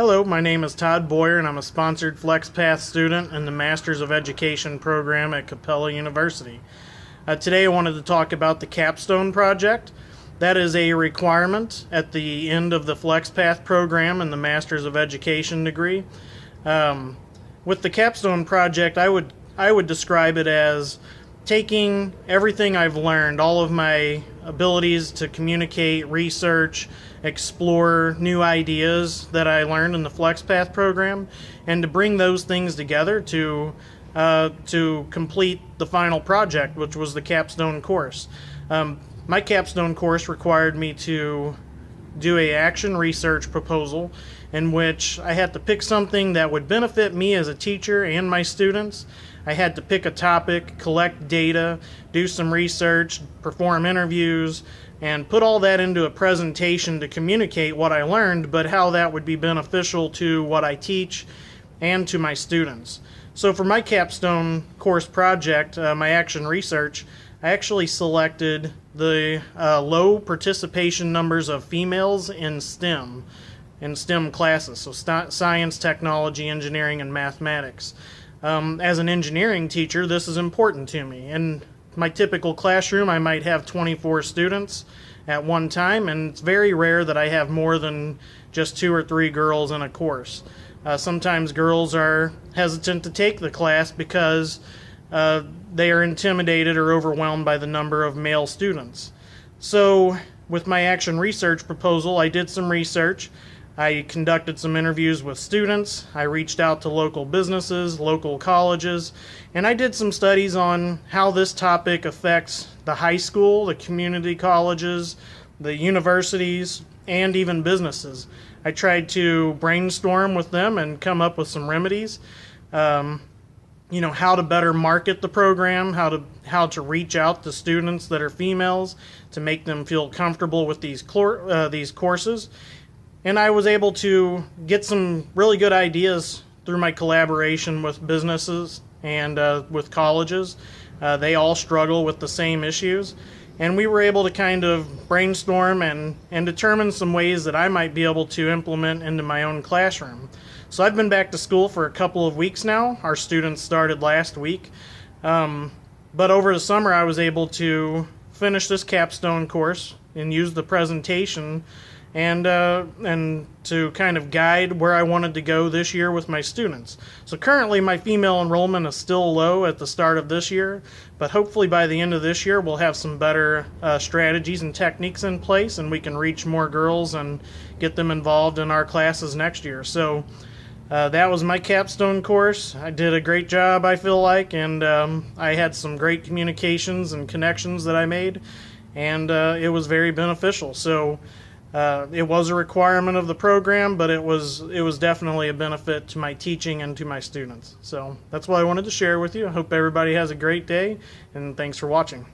Hello, my name is Todd Boyer and I'm a sponsored FlexPath student in the Masters of Education program at Capella University. Today I wanted to talk about the Capstone project. That is a requirement at the end of the FlexPath program in the Masters of Education degree. With the Capstone project, I would describe it as taking everything I've learned, all of my abilities to communicate, research, explore new ideas that I learned in the FlexPath program, and to bring those things together to complete the final project, which was the Capstone course. My Capstone course required me to do an action research proposal in which I had to pick something that would benefit me as a teacher and my students. I had to pick a topic, collect data, do some research, perform interviews, and put all that into a presentation to communicate what I learned, but how that would be beneficial to what I teach and to my students. So for my Capstone course project, my action research, I actually selected the low participation numbers of females in STEM classes, so science, technology, engineering, and mathematics. As an engineering teacher, this is important to me. In my typical classroom, I might have 24 students at one time, and it's very rare that I have more than just 2 or 3 girls in a course. Sometimes girls are hesitant to take the class because they are intimidated or overwhelmed by the number of male students. So with my action research proposal, I did some research. I conducted some interviews with students. I reached out to local businesses, local colleges, and I did some studies on how this topic affects the high school, the community colleges, the universities, and even businesses. I tried to brainstorm with them and come up with some remedies. How to better market the program, how to reach out to students that are females to make them feel comfortable with these courses. And I was able to get some really good ideas through my collaboration with businesses and with colleges. They all struggle with the same issues. And we were able to kind of brainstorm and determine some ways that I might be able to implement into my own classroom. So I've been back to school for a couple of weeks now. Our students started last week. But over the summer I was able to finish this Capstone course and use the presentation and to kind of guide where I wanted to go this year with my students. So currently my female enrollment is still low at the start of this year, but hopefully by the end of this year we'll have some better strategies and techniques in place, and we can reach more girls and get them involved in our classes next year. So that was my Capstone course. I did a great job, I feel like, and I had some great communications and connections that I made, and it was very beneficial. So it was a requirement of the program, but it was definitely a benefit to my teaching and to my students. So that's what I wanted to share with you. I hope everybody has a great day, and thanks for watching.